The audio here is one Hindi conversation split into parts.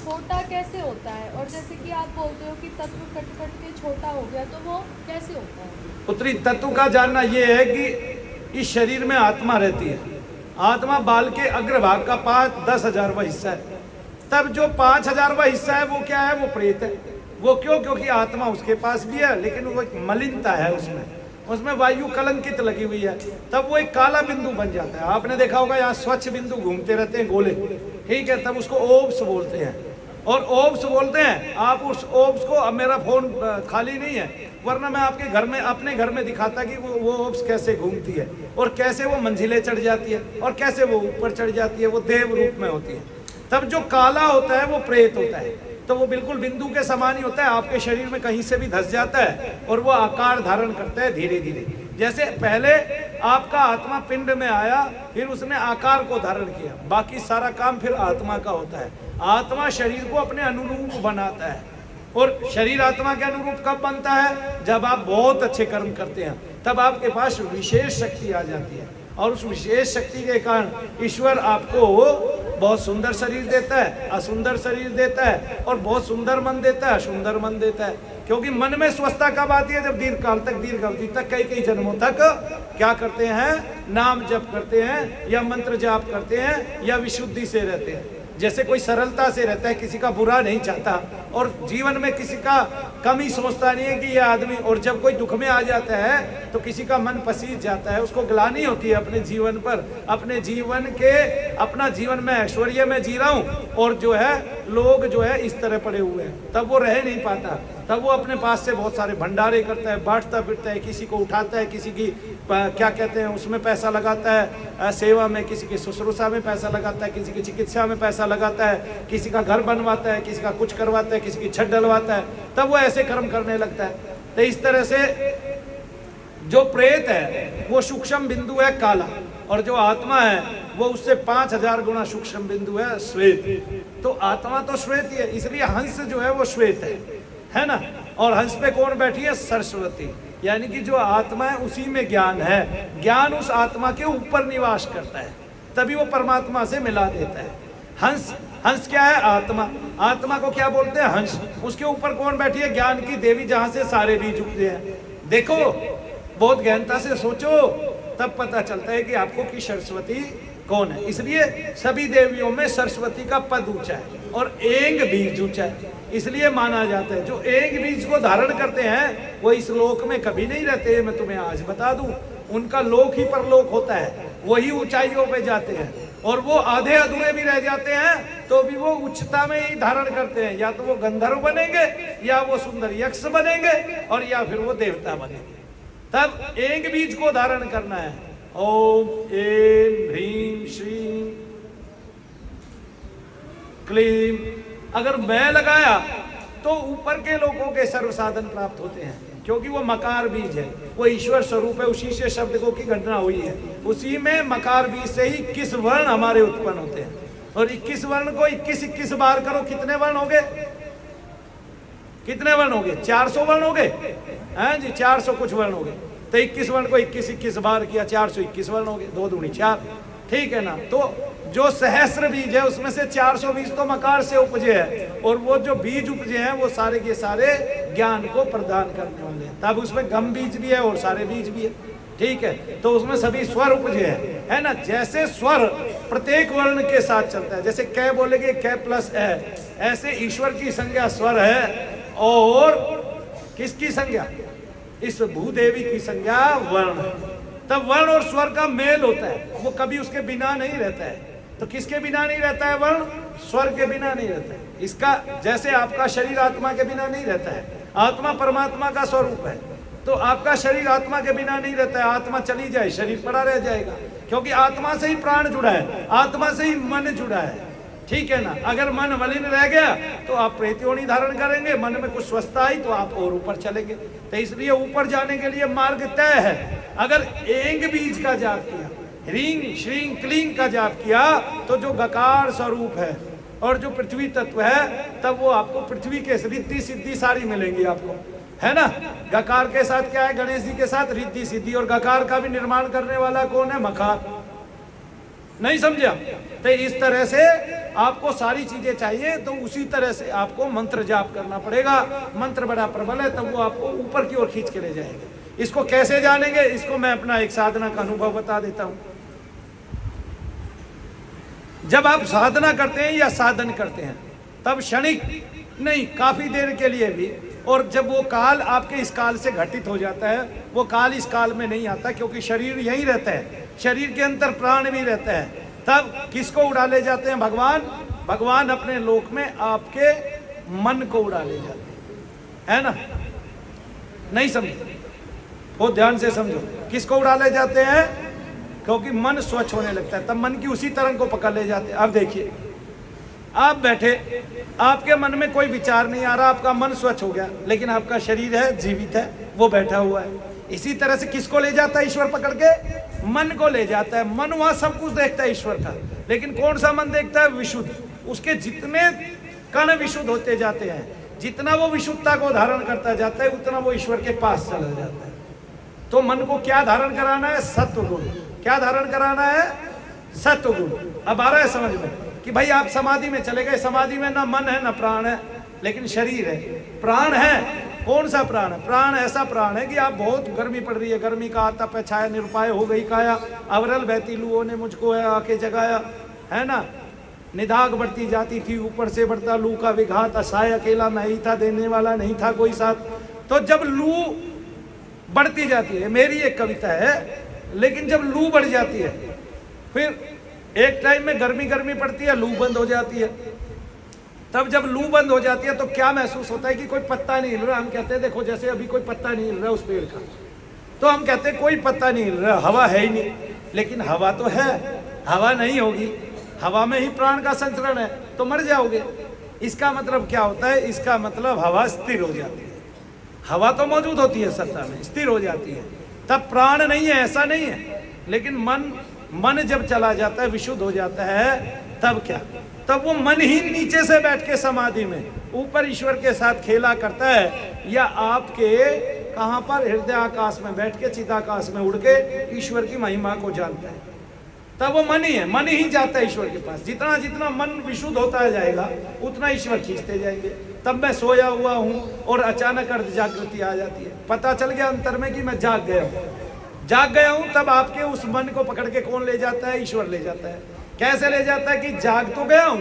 छोटा कैसे होता है? और जैसे कि आप बोलते हो कि तत्व कट कट के छोटा हो गया, तो वो कैसे होता है? पुत्री, तत्व का जानना यह है कि इस शरीर में आत्मा रहती है। आत्मा बाल के अग्रभाग का 10,000वां हिस्सा है। तब जो 5,000वां हिस्सा है वो क्या है? वो प्रेत है। वो क्यों? क्योंकि आत्मा उसके पास भी है, लेकिन वो एक मलिनता है उसमें वायु कलंकित लगी हुई है। तब वो एक काला बिंदु बन जाता है। आपने देखा होगा यहाँ स्वच्छ बिंदु घूमते रहते हैं गोले, ठीक है, तब उसको ओब्स बोलते हैं। और ओब्स बोलते हैं, आप उस ओब्स को, अब मेरा फोन खाली नहीं है, वरना मैं आपके घर में, अपने घर में दिखाता कि वो ओब्स कैसे घूमती है और कैसे वो मंजिलें चढ़ जाती है और कैसे वो ऊपर चढ़ जाती है। वो देव रूप में होती है। तब जो काला होता है वो प्रेत होता है। तो वो बिल्कुल बिंदु के समान ही होता है, आपके शरीर में कहीं से भी धस जाता है और वो आकार धारण करता है धीरे धीरे। जैसे पहले आपका आत्मा पिंड में आया, फिर उसने आकार को धारण किया, बाकी सारा काम फिर आत्मा का होता है। आत्मा शरीर को अपने अनुरूप बनाता है। और शरीर आत्मा के अनुरूप कब बनता है? जब आप बहुत अच्छे कर्म करते हैं, तब आपके पास विशेष शक्ति आ जाती है। और उस विशेष शक्ति के कारण ईश्वर आपको बहुत सुंदर शरीर देता है, असुंदर शरीर देता है, और बहुत सुंदर मन देता है, असुंदर मन देता है। क्योंकि मन में स्वस्थता कब आती है? जब दीर्घ काल तक, दीर्घ अवधि तक, कई कई जन्मों तक क्या करते हैं? नाम जप करते हैं, या मंत्र जाप करते हैं, या विशुद्धि से रहते हैं। जैसे कोई सरलता से रहता है, किसी का बुरा नहीं चाहता, और जीवन में किसी का कमी सोचता नहीं है कि ये आदमी, और जब कोई दुख में आ जाता है तो किसी का मन पसीज जाता है, उसको ग्लानि होती है अपने जीवन पर, अपने जीवन के, अपना जीवन में ऐश्वर्य में जी रहा हूँ और जो है लोग जो है इस तरह पड़े हुए हैं, तब वो रह नहीं पाता। तब वो अपने पास से बहुत सारे भंडारे करता है, बांटता फिरता है, किसी को उठाता है, किसी की क्या कहते हैं उसमें पैसा लगाता है, सेवा में, किसी की शुश्रूषा में पैसा लगाता है, किसी की चिकित्सा में पैसा लगाता है, किसी का घर बनवाता है, किसी का कुछ करवाता है, किसी की छत डलवाता है, तब वो ऐसे कर्म करने लगता है। तो इस तरह से जो प्रेत है वो सूक्ष्म बिंदु है काला, और जो आत्मा है वो उससे 5,000 गुना सूक्ष्म बिंदु है श्वेत। तो आत्मा तो श्वेत ही है, इसलिए हंस जो है वो श्वेत है ना। और हंस पे कौन बैठी है? सरस्वती। यानी कि जो आत्मा है उसी में ज्ञान है, ज्ञान उस आत्मा के ऊपर निवास करता है, तभी वो परमात्मा से मिला देता है। हंस, हंस क्या है? आत्मा। आत्मा को क्या बोलते हैं? हंस। उसके ऊपर कौन बैठी है? ज्ञान की देवी, जहां से सारे बीज उगते हैं। देखो, बहुत गहनता से सोचो, तब पता चलता है कि आपको कि सरस्वती कौन है। इसलिए सभी देवियों में सरस्वती का पद ऊंचा है और एंग बीज ऊंचा है, इसलिए माना जाता है। जो एंग बीज को धारण करते हैं वो इस लोक में कभी नहीं रहते। मैं तुम्हें आज बता दूं, उनका लोक ही परलोक होता है, वही ऊंचाइयों पे जाते हैं, और वो आधे अधूरे भी रह जाते हैं तो भी वो उच्चता में ही धारण करते हैं। या तो वो गंधर्व बनेंगे, या वो सुंदर यक्ष बनेंगे, और या फिर वो देवता बनेंगे। तब एंग बीज को धारण करना है। ओम एम ह्रीम श्रीम क्लीम। अगर मैं लगाया तो ऊपर के लोगों के सर्व साधन प्राप्त होते हैं, क्योंकि वो मकार बीज है, वो ईश्वर स्वरूप है, उसी से शब्द को की गणना हुई है। उसी में मकार बीज से ही 21 वर्ण हमारे उत्पन्न होते हैं, और 21 वर्ण को 21 बार करो, कितने वर्ण हो गए? कितने वर्ण हो गए? 400 वर्ण हो गए हैं जी, 400 कुछ वर्ण हो गए। तो 21 वर्ण को 21 बार किया, 421 वर्ण हो गए, 2 दूनी 4, ठीक है ना। तो जो सहस्र बीज है उसमें से 400 बीज तो मकार से उपजे है, और वो जो बीज उपजे हैं वो सारे के सारे ज्ञान को प्रदान करने वाले हैं। तब उसमें गम बीज भी है और सारे बीज भी है, ठीक है। तो उसमें सभी स्वर उपजे है ना। जैसे स्वर प्रत्येक वर्ण के साथ चलता है, जैसे कै बोलेंगे कै प्लस है, ऐसे ईश्वर की संज्ञा स्वर है, और किसकी संज्ञा? इस भूदेवी की संज्ञा वर्ण है। तब वर्ण और स्वर का मेल होता है, वो कभी उसके बिना नहीं रहता है। तो किसके बिना नहीं रहता है? वर्ण स्वर के बिना नहीं रहता है। इसका जैसे आपका शरीर आत्मा के बिना नहीं रहता है, आत्मा परमात्मा का स्वरूप है, तो आपका शरीर आत्मा के बिना नहीं रहता है। आत्मा चली जाए शरीर पड़ा रह जाएगा, क्योंकि आत्मा से ही प्राण जुड़ा है, आत्मा से ही मन जुड़ा है, ठीक है ना। अगर मन मलिन रह गया तो आप प्रेत योनि धारण करेंगे, मन में कुछ स्वस्थता आई तो आप और ऊपर चलेंगे। तो इसलिए ऊपर जाने के लिए मार्ग तय है। अगर एंग बीज का जाप किया, ह्रीं श्रीं क्लीं का जाप किया, तो जो गकार स्वरूप है और जो पृथ्वी तत्व है, तब वो आपको पृथ्वी के रिद्धि सिद्धि सारी मिलेंगी आपको, है ना। गकार के साथ क्या है? गणेश जी के साथ रिद्धि सिद्धि। और गकार का भी निर्माण करने वाला कौन है? मकार। नहीं समझे आप? तो इस तरह से आपको सारी चीजें चाहिए, तो उसी तरह से आपको मंत्र जाप करना पड़ेगा। मंत्र बड़ा प्रबल है, तब वो आपको ऊपर की ओर खींच के ले जाएगा। इसको कैसे जानेंगे? इसको मैं अपना एक साधना का अनुभव बता देता हूं। जब आप साधना करते हैं या साधन करते हैं, तब क्षणिक नहीं, काफी देर के लिए भी, और जब वो काल आपके इस काल से घटित हो जाता है, वो काल इस काल में नहीं आता, क्योंकि शरीर यहीं रहता है, शरीर के अंदर प्राण भी रहता है। तब किसको उड़ा ले जाते हैं? भगवान। भगवान अपने लोक में आपके मन को उड़ा ले जाते हैं, है ना? नहीं समझे? वो ध्यान से समझो, किसको उड़ा ले जाते हैं? क्योंकि मन स्वच्छ होने लगता है, तब मन की उसी तरंग को पकड़ ले जाते हैं। अब देखिए, आप बैठे, आपके मन में कोई विचार नहीं आ रहा, आपका मन स्वच्छ हो गया, लेकिन आपका शरीर है, जीवित है, वो बैठा हुआ है। इसी तरह से किसको ले जाता है ईश्वर पकड़ के? मन को ले जाता है। मन वहां सब कुछ देखता है ईश्वर का, लेकिन कौन सा मन देखता है? विशुद्ध। उसके जितने कण विशुद्ध होते जाते हैं, जितना वो विशुद्धता को धारण करता जाता है, उतना वो ईश्वर के पास चला जाता है। तो मन को क्या धारण कराना है? सत्व गुण। क्या धारण कराना है? सत्व गुण। अब आ रहा है समझ में कि भाई आप समाधि में चले गए, समाधि में ना मन है ना प्राण है, लेकिन शरीर है, प्राण है। कौन सा प्राण है? प्राण ऐसा प्राण है कि आप बहुत गर्मी पड़ रही है, गर्मी का तप है, छाया निरुपाय हो गई काया, अवरल बहती लूओं ने मुझको आके जगाया, है ना? निदाग बढ़ती जाती थी, ऊपर से बढ़ता लू का विघात, असहाय अकेला मैं ही था, देने वाला नहीं था कोई साथ। तो जब लू बढ़ती जाती है, मेरी एक कविता है, लेकिन जब लू बढ़ जाती है, फिर एक टाइम में गर्मी गर्मी पड़ती है, लू बंद हो जाती है। तब जब लू बंद हो जाती है तो क्या महसूस होता है कि कोई पत्ता नहीं हिल रहा। हम कहते हैं देखो, जैसे अभी कोई पत्ता नहीं हिल रहा उस पेड़ का, तो हम कहते हैं कोई पत्ता नहीं हिल रहा, हवा है ही नहीं। लेकिन हवा तो है, हवा नहीं होगी, हवा में ही प्राण का संचरण है, तो मर जाओगे। इसका मतलब क्या होता है? इसका मतलब हवा स्थिर हो जाती है। हवा तो मौजूद होती है सत्ता में, स्थिर हो जाती है, तब प्राण नहीं है, ऐसा नहीं है। लेकिन मन जब चला जाता है, विशुद्ध हो जाता है, तब क्या? तब वो मन ही नीचे से बैठ के समाधि में ऊपर ईश्वर के साथ खेला करता है, या आपके कहां पर? हृदय आकाश में बैठ के, चिदाकाश में उड़ के ईश्वर की महिमा को जानता है। तब वो मन ही है, मन ही जाता है ईश्वर के पास। जितना जितना मन विशुद्ध होता जाएगा, उतना ईश्वर खींचते जाएंगे। तब मैं सोया हुआ हूं और अचानक अर्ध जागृति आ जाती है, पता चल गया अंतर में कि मैं जाग गया हूं। तब आपके उस मन को पकड़ के कौन ले जाता है? ईश्वर ले जाता है। कैसे ले जाता है? कि जाग तो गया हूं,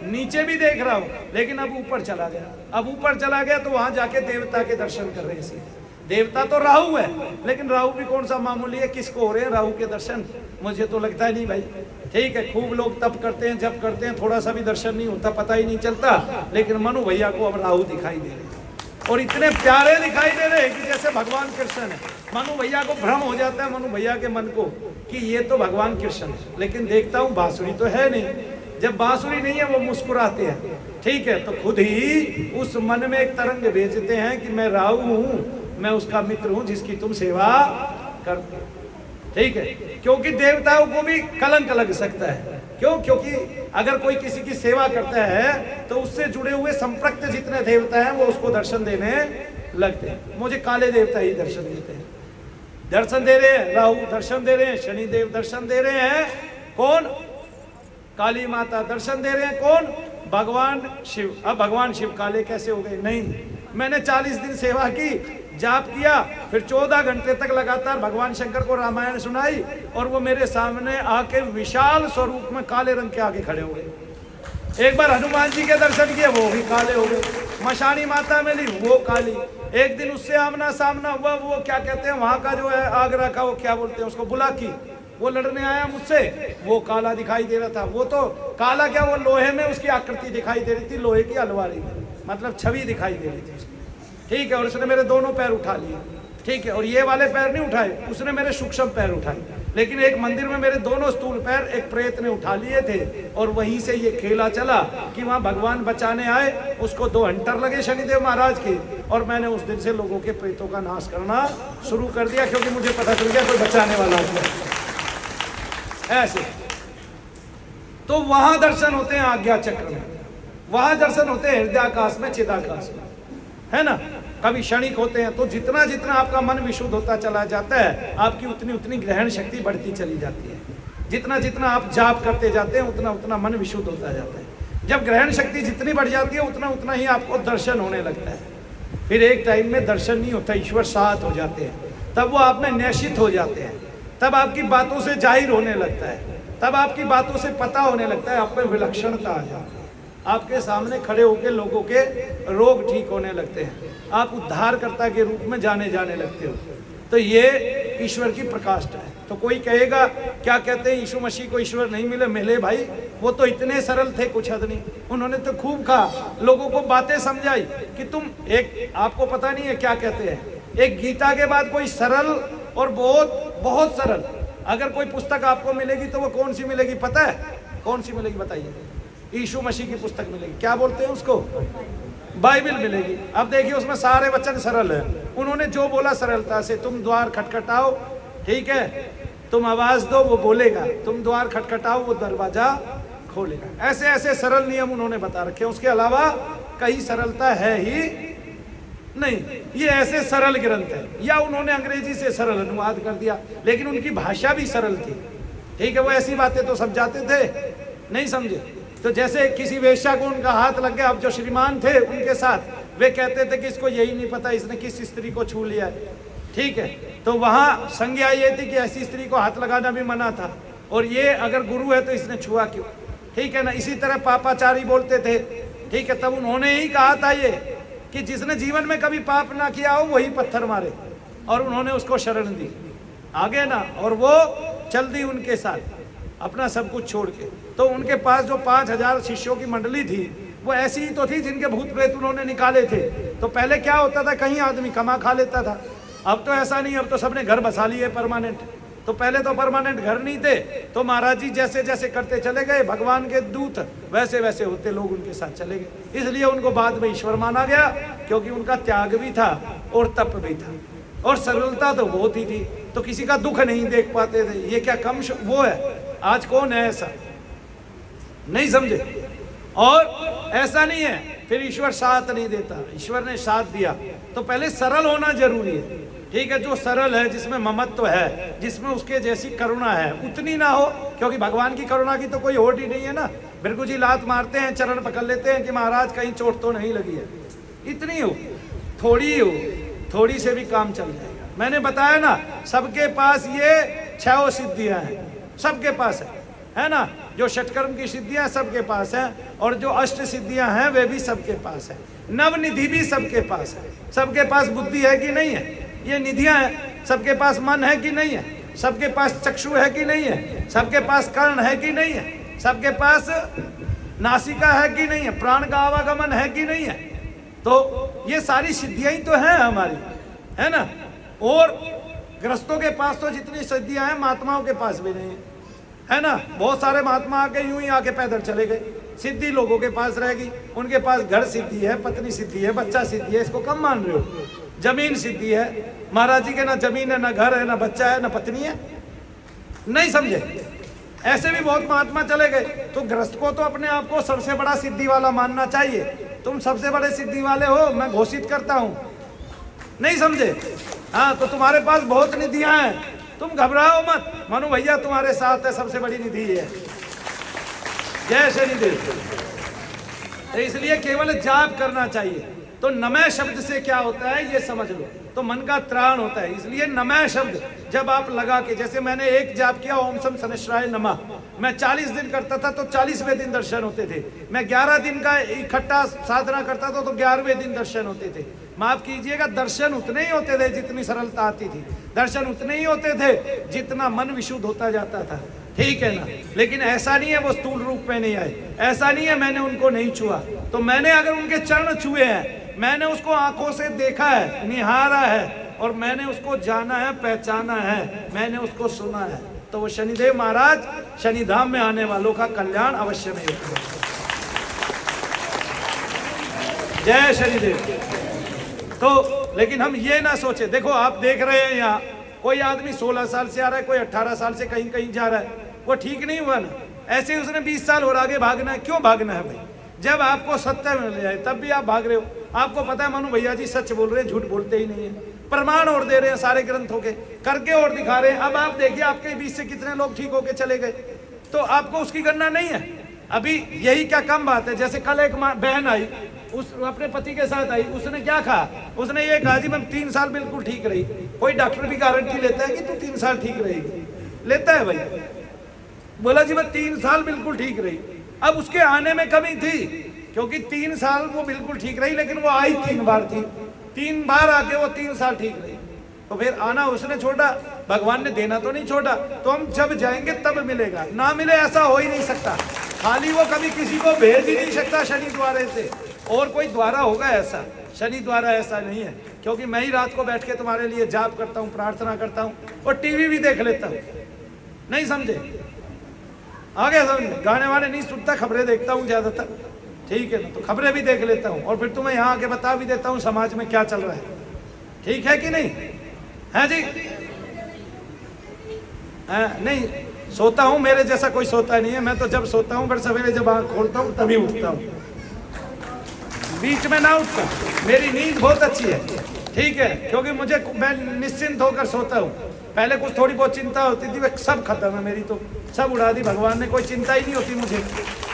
नीचे भी देख रहा हूं, लेकिन अब ऊपर चला गया। अब ऊपर चला गया तो वहां जाके देवता के दर्शन कर रहे हैं। देवता तो राहु है, लेकिन राहु भी कौन सा मामूली है? किसको हो रहे हैं राहु के दर्शन? मुझे तो लगता है नहीं भाई। ठीक है, खूब लोग तप करते हैं, जप करते हैं, थोड़ा सा भी दर्शन नहीं होता, पता ही नहीं चलता। लेकिन मनु भैया को अब राहु दिखाई दे रहे हैं, और इतने प्यारे दिखाई दे रहे हैं कि जैसे भगवान कृष्ण है। मनु भैया को भ्रम हो जाता है, मनु भैया के मन को, कि ये तो भगवान कृष्ण है। लेकिन देखता हूँ बांसुरी तो है नहीं। जब बांसुरी नहीं है, वो मुस्कुराते हैं। ठीक है, तो खुद ही उस मन में एक तरंग भेजते हैं कि मैं राहु हूँ, मैं उसका मित्र हूं जिसकी तुम सेवा करते हो। ठीक है, क्योंकि देवताओं को भी कलंक लग सकता है। क्यों? क्योंकि अगर कोई किसी की सेवा करता है तो उससे जुड़े हुए संपृक्त जितने देवता हैं वो उसको दर्शन देने लगते हैं। मुझे काले देवता ही दर्शन देते हैं, दर्शन दे रहे हैं, राहु दर्शन दे रहे हैं, शनि देव दर्शन दे रहे हैं। कौन? काली माता दर्शन दे रहे हैं। कौन? भगवान शिव। अब भगवान शिव काले कैसे हो गए? नहीं, मैंने 40 दिन सेवा की, जाप किया, फिर 14 घंटे तक लगातार भगवान शंकर को रामायण सुनाई, और वो मेरे सामने आके विशाल स्वरूप में काले रंग के आगे खड़े हो गए। एक बार हनुमान जी के दर्शन किए, वो भी काले हो गए। मशानी माता मिली, वो काली। एक दिन उससे आमना सामना हुआ, वो क्या कहते हैं वहां का जो है आगरा का, वो क्या बोलते हैं उसको, बुलाकी, वो लड़ने आया मुझसे, वो काला दिखाई दे रहा था। वो तो काला क्या, वो लोहे में उसकी आकृति दिखाई दे रही थी, लोहे की अलवारी में, मतलब छवि दिखाई दे रही थी उसकी। ठीक है, और उसने मेरे दोनों पैर उठा लिए। ठीक है, और ये वाले पैर नहीं उठाए, उसने मेरे सूक्ष्म पैर उठाए। लेकिन एक मंदिर में मेरे दोनों स्थूल पैर एक प्रेत ने उठा लिए थे, और वहीं से ये खेला चला कि वहां भगवान बचाने आए, उसको 2 हंटर लगे शनिदेव महाराज के, और मैंने उस दिन से लोगों के प्रेतों का नाश करना शुरू कर दिया, क्योंकि मुझे पता चल गया कोई बचाने वाला है। ऐसे तो वहां दर्शन होते हैं आज्ञा चक्र में, वहां दर्शन होते हैं हृदयाकाश में, चिदाकाश में, है ना। कभी क्षणिक होते हैं। तो जितना जितना आपका मन विशुद्ध होता चला जाता है, आपकी उतनी उतनी ग्रहण शक्ति बढ़ती चली जाती है। जितना जितना आप जाप करते जाते हैं उतना उतना मन विशुद्ध होता जाता है। जब ग्रहण शक्ति जितनी बढ़ जाती है उतना उतना ही आपको दर्शन होने लगता है। फिर एक टाइम में दर्शन नहीं होता, ईश्वर साथ हो जाते हैं, तब वो आप में निश्चित हो जाते हैं, तब आपकी बातों से जाहिर होने लगता है, तब आपकी बातों से पता होने लगता है, आप में विलक्षणता आ जाती है, आपके सामने खड़े होकर लोगों के रोग ठीक होने लगते हैं, आप उद्धारकर्ता के रूप में जाने लगते हो। तो ये ईश्वर की प्रकाष्ठा है। तो कोई कहेगा क्या कहते हैं यीशु मसीह को ईश्वर नहीं मिले भाई, वो तो इतने सरल थे कुछ हद नहीं, उन्होंने तो खूब कहा, लोगों को बातें समझाई कि तुम एक, आपको पता नहीं है क्या कहते हैं, एक गीता के बाद कोई सरल और बहुत बहुत सरल अगर कोई पुस्तक आपको मिलेगी तो वो कौन सी मिलेगी पता है? कौन सी मिलेगी बताइए? यीशु मसीह की पुस्तक मिलेगी। क्या बोलते हैं उसको? बाइबल मिलेगी। अब देखिए उसमें सारे वचन सरल है, उन्होंने जो बोला सरलता से, तुम द्वार खटखटाओ, ठीक है, तुम आवाज दो वो बोलेगा, तुम द्वार खटखटाओ वो दरवाजा खोलेगा। ऐसे ऐसे सरल नियम उन्होंने बता रखे, उसके अलावा कहीं सरलता है ही नहीं। ये ऐसे सरल ग्रंथ है, या उन्होंने अंग्रेजी से सरल अनुवाद कर दिया, लेकिन उनकी भाषा भी सरल थी, ठीक है, वो ऐसी बातें तो समझाते थे, नहीं समझे? तो जैसे किसी वेश्या को उनका हाथ लग गया, अब जो श्रीमान थे उनके साथ, वे कहते थे कि इसको यही नहीं पता इसने किस स्त्री को छू लिया है, ठीक है, तो वहां संज्ञा ये थी कि ऐसी स्त्री को हाथ लगाना भी मना था, और ये अगर गुरु है तो इसने छुआ क्यों, ठीक है ना। इसी तरह पापाचारी बोलते थे, ठीक है, तब उन्होंने ही कहा था ये कि जिसने जीवन में कभी पाप ना किया हो वही पत्थर मारे, और उन्होंने उसको शरण दी आगे ना, और वो चल दी उनके साथ अपना सब कुछ छोड़ के। तो उनके पास जो 5000 शिष्यों की मंडली थी वो ऐसी ही तो थी जिनके भूत प्रेत उन्होंने निकाले थे। तो पहले क्या होता था, कहीं आदमी कमा खा लेता था, अब तो ऐसा नहीं, अब तो सबने घर बसा लिए परमानेंट। तो पहले तो परमानेंट घर नहीं थे, तो महाराज जी जैसे जैसे करते चले गए, भगवान के दूत वैसे वैसे होते लोग उनके साथ चले गए, इसलिए उनको बाद में ईश्वर माना गया, क्योंकि उनका त्याग भी था और तप भी था, और सरलता तो बहुत ही थी, तो किसी का दुख नहीं देख पाते थे। ये क्या कम वो है? आज कौन है ऐसा? नहीं समझे? और ऐसा नहीं है, फिर ईश्वर साथ नहीं देता, ईश्वर ने साथ दिया। तो पहले सरल होना जरूरी है, ठीक है, जो सरल है, जिसमें ममत्व है, जिसमें उसके जैसी करुणा है, उतनी ना हो, क्योंकि भगवान की करुणा की तो कोई होड़ ही नहीं है ना। बिरकू जी लात मारते हैं, चरण पकड़ लेते हैं कि महाराज कहीं चोट तो नहीं लगी है, इतनी हो, थोड़ी हो, थोड़ी से भी काम चल जाएगा। मैंने बताया ना, सबके पास ये 6 सिद्धियां हैं, सबके पास है ना, जो षटकर्म की सिद्धियां सबके पास है, और जो अष्ट सिद्धियां हैं वे भी सबके पास है, नवनिधि भी सबके पास है। सबके पास बुद्धि है कि नहीं है? ये निधियां हैं। सबके पास मन है कि नहीं है? सबके पास चक्षु है कि नहीं है? सबके पास कर्ण है कि नहीं है? सबके पास नासिका है कि नहीं है? प्राण का आवागमन है कि नहीं है? तो ये सारी सिद्धियां ही तो हैं हमारी, है ना। और गृहस्थों के पास तो जितनी सिद्धियां हैं महात्माओं के पास भी नहीं है, है ना। बहुत सारे महात्मा आके यूं ही आके पैदल चले गए, सिद्धि लोगों के पास रहेगी। उनके पास घर सिद्धि है, पत्नी सिद्धि है, बच्चा सिद्धि है, इसको कम मान रहे हो? जमीन सिद्धि है, महाराज जी के ना जमीन है, ना घर है, ना बच्चा है, ना पत्नी है, नहीं समझे। ऐसे भी बहुत महात्मा चले गए। तो गृहस्थ को तो अपने आप को सबसे बड़ा सिद्धि वाला मानना चाहिए। तुम सबसे बड़े सिद्धि वाले हो, मैं घोषित करता हूं, नहीं समझे। हाँ, तो तुम्हारे पास बहुत निधियां हैं, तुम घबराओ मत, मनु भैया तुम्हारे साथ है, सबसे बड़ी निधि है। जय शनिदेव। तो इसलिए केवल जाप करना चाहिए। तो नमः शब्द से क्या होता है ये समझ लो, तो मन का त्राण होता है। इसलिए नमः शब्द जब आप लगा के, जैसे मैंने एक जाप किया ओम सम शनिश्चराय नमः, मैं 40 दिन करता था तो 40वें दिन दर्शन होते थे। मैं 11 दिन का इकट्ठा साधना करता था तो 11वें दिन दर्शन होते थे। माफ कीजिएगा, दर्शन उतने ही होते थे जितनी सरलता आती थी, दर्शन उतने ही होते थे जितना मन विशुद्ध होता जाता था, ठीक है ना। लेकिन ऐसा नहीं है वो स्थूल रूप में नहीं आए, ऐसा नहीं है मैंने उनको नहीं छुआ। तो मैंने अगर उनके चरण छुए हैं, मैंने उसको आंखों से देखा है, निहारा है, और मैंने उसको जाना है, पहचाना है, मैंने उसको सुना है, तो वो शनिदेव महाराज शनिधाम में आने वालों का कल्याण अवश्य में होगा। जय शनिदेव। तो लेकिन हम ये ना सोचे, देखो आप देख रहे हैं यहाँ कोई आदमी 16 साल से आ रहा है, कोई 18 साल से कहीं कहीं जा रहा है, वो ठीक नहीं हुआ ना। ऐसे उसने 20 साल और आगे भागना है। क्यों भागना है भाई? जब आपको सत्य मिल जाए तब भी आप भाग रहे हो। आपको पता है मनु भैया जी सच बोल रहे हैं, झूठ बोलते ही नहीं है। प्रमाण और दे रहे हैं सारे ग्रंथों के, करके और दिखा रहे हैं। अब आप देखिए आपके बीच से कितने लोग ठीक होके चले गए, तो आपको उसकी गणना नहीं है। अभी यही क्या कम बात है, जैसे कल एक बहन आई, उस अपने पति के साथ आई, उसने क्या कहा, उसने ये कहा जी मैं 3 साल बिल्कुल ठीक रही। कोई डॉक्टर भी गारंटी लेता है कि तू 3 साल ठीक रहेगी? लेता है भाई? बोला जी मैं 3 साल बिल्कुल ठीक रही। अब उसके आने में कमी थी, क्योंकि 3 साल वो बिल्कुल ठीक रही, लेकिन वो आई 3 बार थी, 3 बार आके वो 3 साल ठीक रही। तो फिर आना उसने छोड़ा, भगवान ने देना तो नहीं छोड़ा। तो हम जब जाएंगे तब मिलेगा, ना मिले ऐसा हो ही नहीं सकता। खाली वो कभी किसी को भेज ही नहीं सकता शनि द्वारे से, और कोई द्वारा होगा ऐसा? शनि द्वारा ऐसा नहीं है, क्योंकि मैं ही रात को बैठ के तुम्हारे लिए जाप करता हूँ, प्रार्थना करता हूँ, और टीवी भी देख लेता हूँ। नहीं समझे? आगे समझे? गाने वाने नहीं सुनता, खबरें देखता हूँ ज्यादातर, ठीक है ना? तो खबरें भी देख लेता हूँ, और फिर तुम्हें यहाँ आके बता भी देता हूँ समाज में क्या चल रहा है। ठीक है कि नहीं? है जी? नहीं सोता हूँ, मेरे जैसा कोई सोता नहीं है। मैं तो जब सोता हूँ, फिर सवेरे जब आँख खोलता हूँ तभी उठता हूँ, बीच में ना उठता। मेरी नींद बहुत अच्छी है, ठीक है, क्योंकि मैं निश्चिंत होकर सोता हूँ। पहले कुछ थोड़ी बहुत चिंता होती थी, वह सब खत्म है मेरी, तो सब उड़ा दी भगवान ने। कोई चिंता ही नहीं होती मुझे,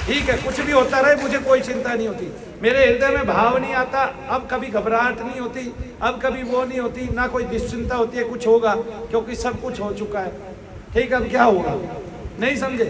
ठीक है, कुछ भी होता रहे मुझे कोई चिंता नहीं होती। मेरे हृदय में भाव नहीं आता, अब कभी घबराहट नहीं होती, अब कभी वो नहीं होती, ना कोई दुश्चिंता होती है कुछ होगा, क्योंकि सब कुछ हो चुका है। ठीक है, अब क्या होगा? नहीं समझे?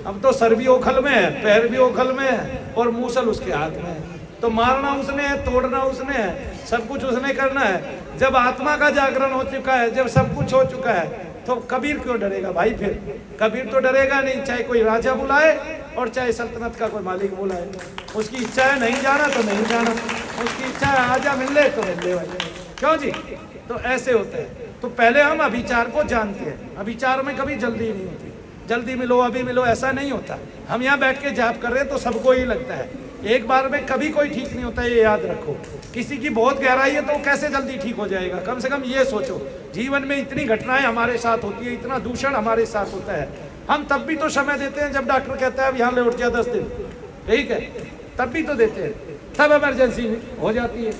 अब तो सर भी ओखल में है, पैर भी ओखल में है, और मूसल उसके हाथ में है। तो मारना उसने है, तोड़ना उसने है, सब कुछ उसने करना है। जब आत्मा का जागरण हो चुका है, जब सब कुछ हो चुका है, तो कबीर क्यों डरेगा भाई? फिर कबीर तो डरेगा नहीं, चाहे कोई राजा बुलाए और चाहे सल्तनत का कोई मालिक बुलाए। उसकी इच्छा है नहीं जाना तो नहीं जाना, उसकी इच्छा है आजा मिल ले तो मिल ले भाई। क्यों जी? तो ऐसे होता है। तो पहले हम अभिचार को जानते हैं, अभिचार में कभी जल्दी नहीं होती, जल्दी मिलो अभी मिलो ऐसा नहीं होता। हम यहाँ बैठ के जाप कर रहे हैं तो सबको ही लगता है, एक बार में कभी कोई ठीक नहीं होता, ये याद रखो। किसी की बहुत गहराई है तो कैसे जल्दी ठीक हो जाएगा? कम से कम ये सोचो, जीवन में इतनी घटनाएं हमारे साथ होती है, इतना दूषण हमारे साथ होता है, हम तब भी तो समय देते हैं। जब डॉक्टर कहता है अब यहाँ लौट जा 10 दिन, ठीक है, तब भी तो देते हैं, तब इमरजेंसी हो जाती है।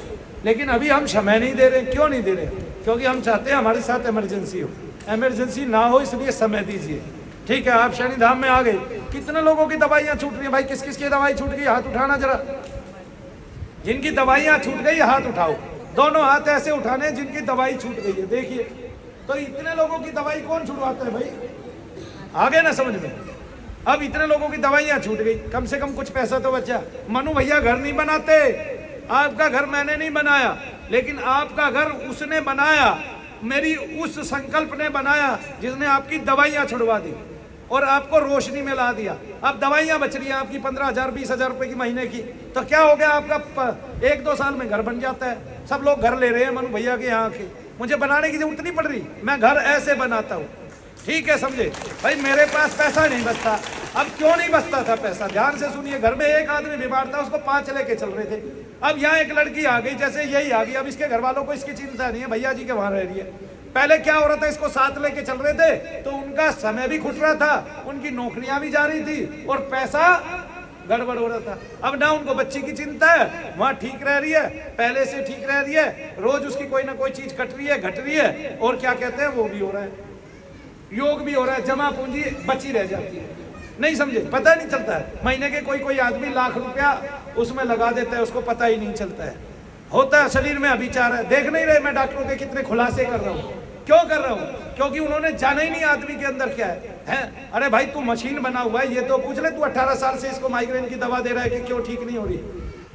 लेकिन अभी हम समय नहीं दे रहे। क्यों नहीं दे रहे? क्योंकि हम चाहते हैं हमारे साथ इमरजेंसी हो, इमरजेंसी ना हो, इसलिए समय दीजिए। ठीक है, आप शनि धाम में आ गए, कितने लोगों की दवाइयां छूट रही है भाई? किस किस की दवाई छूट गई? हाथ उठाना जरा। जिनकी दवाइयां छूट गई हाथ उठाओ, दोनों हाथ ऐसे उठाने जिनकी दवाई छूट गई है। देखिए, तो इतने लोगों की दवाई कौन छुड़वाता है भाई? आगे ना समझ में? अब इतने लोगों की दवाइयां छूट गई, कम से कम कुछ पैसा तो बचा। मनु भैया घर नहीं बनाते, आपका घर मैंने नहीं बनाया, लेकिन आपका घर उसने बनाया, मेरी उस संकल्प ने बनाया जिसने आपकी दवाइयां छुड़वा दी और आपको रोशनी में ला दिया। अब दवाइयां बच रही हैं आपकी 15,000 20,000 रुपए की महीने की, तो क्या हो गया? आपका 1-2 साल में घर बन जाता है। सब लोग घर ले रहे हैं मनु भैया के यहाँ के, मुझे बनाने की जरूरत नहीं पड़ रही, मैं घर ऐसे बनाता हूँ। ठीक है, समझे भाई? मेरे पास पैसा नहीं बचता। अब क्यों नहीं बचता था पैसा? ध्यान से सुनिए, घर में एक आदमी बीमार था, उसको 5 लेके चल रहे थे। अब यहाँ एक लड़की आ गई, जैसे यही आ गई, अब इसके घर वालों को इसकी चिंता नहीं है, भैया जी के वहां रह रही है। पहले क्या हो रहा था, इसको साथ लेके चल रहे थे तो उनका समय भी खुट रहा था, उनकी नौकरियां भी जा रही थी और पैसा गड़बड़ हो रहा था। अब ना उनको बच्ची की चिंता है, वहां ठीक रह रही है, पहले से ठीक रह रही है, रोज उसकी कोई ना कोई चीज कट रही है, घट रही है, और क्या कहते हैं वो भी हो रहा है, योग भी हो रहा है, जमा पूंजी बची रह जाती है। नहीं समझे? पता नहीं चलता है। महीने के कोई आदमी लाख रुपया उसमें लगा देता है, उसको पता ही नहीं चलता है। होता है, शरीर में अभिचार है। देख नहीं रहे मैं डॉक्टरों के कितने खुलासे कर रहा हूँ? क्यों कर रहा हूँ? क्योंकि उन्होंने जाना ही नहीं आदमी के अंदर क्या है? अरे भाई तू मशीन बना हुआ है, ये तो पूछ ले, तू 18 साल से इसको माइग्रेन की दवा दे रहा है कि क्यों ठीक नहीं हो रही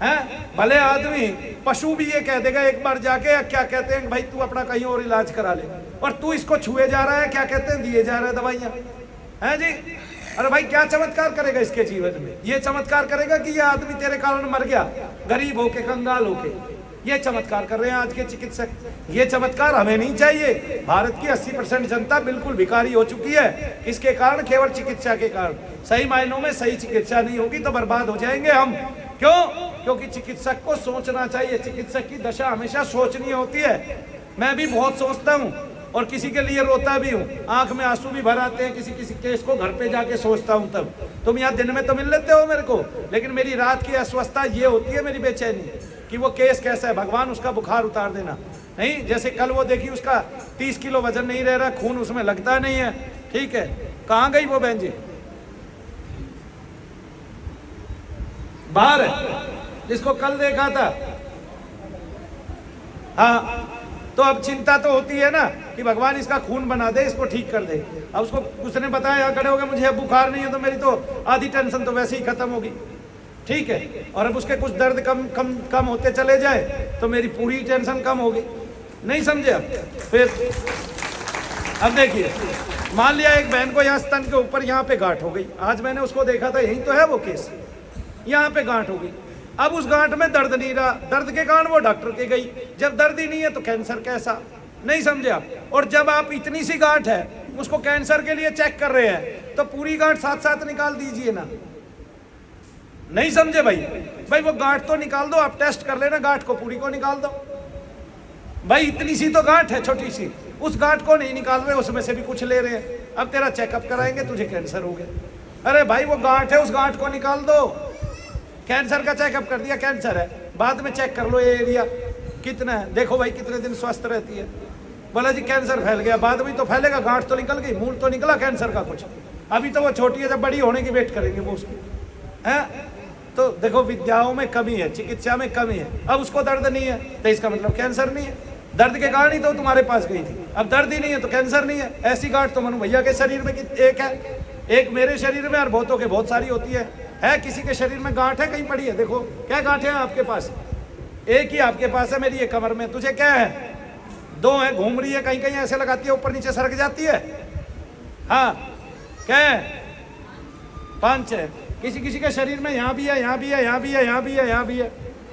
है? भले आदमी पशु भी ये कह देगा एक बार जाके, क्या कहते हैं भाई तू अपना कहीं और इलाज करा ले, और तू इसको छुए जा रहा है, क्या कहते हैं दिए जा रहा है दवाइयाँ, है जी? अरे भाई क्या चमत्कार करेगा इसके जीवन में? ये चमत्कार करेगा कि ये आदमी तेरे कारण मर गया, गरीब होके, कंगाल होके। ये चमत्कार कर रहे हैं आज के चिकित्सक। ये चमत्कार हमें नहीं चाहिए। भारत की 80% जनता बिल्कुल भिखारी हो चुकी है, इसके कारण, केवल चिकित्सा के कारण। सही मायनों में सही चिकित्सा नहीं होगी तो बर्बाद हो जाएंगे हम। क्यों? क्योंकि चिकित्सक को सोचना चाहिए, चिकित्सक की दशा हमेशा सोचनी होती है। मैं भी बहुत सोचता हूँ और किसी के लिए रोता भी हूँ, आंख में आंसू भी भर आते हैं, किसी केस को घर पे जाके सोचता हूँ। तब तुम यहाँ दिन में तो मिल लेते हो मेरे को, लेकिन मेरी रात की अस्वस्थता ये होती है, मेरी बेचैनी, कि वो केस कैसा है, भगवान उसका बुखार उतार देना। नहीं, जैसे कल वो देखी उसका 30 किलो वजन नहीं रह रहा, खून उसमें लगता नहीं है, ठीक है। कहाँ गई वो बहन जी? बाहर है, जिसको कल देखा था। हाँ, तो अब चिंता तो होती है ना कि भगवान इसका खून बना दे, इसको ठीक कर दे। अब उसको उसने बताया खड़े हो गए मुझे अब बुखार नहीं है, तो मेरी तो आधी टेंशन तो वैसे ही खत्म होगी, ठीक है। और अब उसके कुछ दर्द कम कम कम होते चले जाए तो मेरी पूरी टेंशन कम होगी। नहीं समझे? अब फिर अब देखिए, मान लिया एक बहन को यहाँ स्तन के ऊपर यहाँ पे गांठ हो गई, आज मैंने उसको देखा था, यही तो है वो केस, यहाँ पे गांठ हो गई। अब उस गांठ में दर्द नहीं रहा, दर्द के कारण वो डॉक्टर के गई, जब दर्द ही नहीं है तो कैंसर कैसा? नहीं समझे आप? और जब आप इतनी सी गांठ है उसको कैंसर के लिए चेक कर रहे हैं तो पूरी गांठ साथ साथ निकाल दीजिए ना। नहीं समझे भाई? भाई वो गांठ तो निकाल दो, आप टेस्ट कर लेना, गांठ को पूरी को निकाल दो। भाई इतनी सी तो गांठ है, छोटी सी, उस गांठ को नहीं निकाल रहे, उसमें से भी कुछ ले रहे हैं। अब तेरा चेकअप कराएंगे, तुझे कैंसर हो गया। अरे भाई वो गांठ है, उस गांठ को निकाल दो। कैंसर का चेकअप कर दिया, कैंसर है, बाद में चेक कर लो ये एरिया कितना है, देखो भाई कितने दिन स्वस्थ रहती है। बोला जी कैंसर फैल गया, बाद में तो फैलेगा, गांठ तो निकल गई, मूल तो निकला कैंसर का कुछ, अभी तो वो छोटी है, जब बड़ी होने की वेट करेंगे वो उसको, है। तो देखो विद्याओं में कमी है, चिकित्सा में कमी है। अब उसको दर्द नहीं है तो इसका मतलब कैंसर नहीं है, दर्द के कारण ही तो तुम्हारे पास गई थी, अब दर्द ही नहीं है तो कैंसर नहीं है। ऐसी गांठ तो मनु भैया के शरीर में एक है, एक मेरे शरीर में, और बहुतों के बहुत सारी होती है। किसी के शरीर में गांठ है कहीं पड़ी है? देखो क्या गांठ है आपके पास? एक ही आपके पास है, मेरी एक कमर में, तुझे क्या है? 2 है, घूम रही है, कहीं कहीं ऐसे लगाती है, ऊपर नीचे सरक जाती है। हाँ, क्या है? 5 है। किसी किसी के शरीर में यहाँ भी है, यहाँ भी है, यहाँ भी है, यहाँ भी है, यहाँ भी है,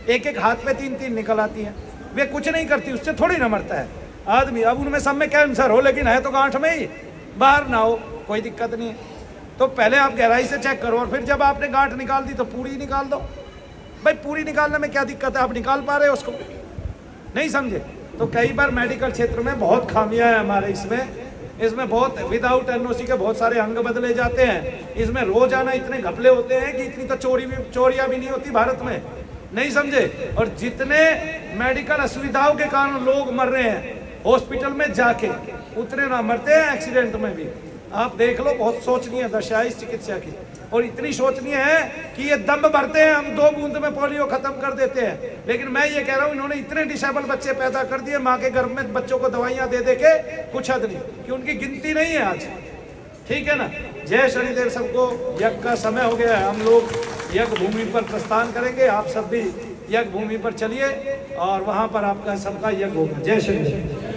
एक एक हाथ पे 3-3 निकल आती है। वे कुछ नहीं करती, उससे थोड़ी ना मरता है आदमी। अब उनमें सब में कैंसर हो, लेकिन है तो गांठ में ही, बाहर ना हो, कोई दिक्कत नहीं है। तो पहले आप गहराई से चेक करो, और फिर जब आपने गांठ निकाल दी तो पूरी निकाल दो। भाई पूरी निकालने में क्या दिक्कत है? आप निकाल पा रहे हो उसको? नहीं समझे? तो कई बार मेडिकल क्षेत्र में बहुत खामियां हैं हमारे इसमें बहुत विदाउट एनओसी के बहुत सारे अंग बदले जाते हैं। इसमें रोजाना इतने घपले होते हैं कि इतनी तो चोरियां भी नहीं होती भारत में। नहीं समझे? और जितने मेडिकल असुविधाओं के कारण लोग मर रहे हैं हॉस्पिटल में जाके, उतने ना मरते हैं एक्सीडेंट में भी। आप देख लो, बहुत सोचनीय दशा है इस चिकित्सा की, और इतनी सोचनीय है कि ये दम भरते हैं, हम 2 बूंद में पोलियो खत्म कर देते हैं। लेकिन मैं ये कह रहा हूँ, इन्होंने इतने डिसेबल बच्चे पैदा कर दिए, माँ के गर्भ में बच्चों को दवाइयाँ दे दे के कुछ हद नहीं, कि उनकी गिनती नहीं है आज। ठीक है ना? जय शनिदेव सबको। यज्ञ का समय हो गया है, हम लोग यज्ञ भूमि पर प्रस्थान करेंगे। आप सब भी यज्ञ भूमि पर चलिए और वहाँ पर आपका सबका यज्ञ होगा। जय शनिदेव।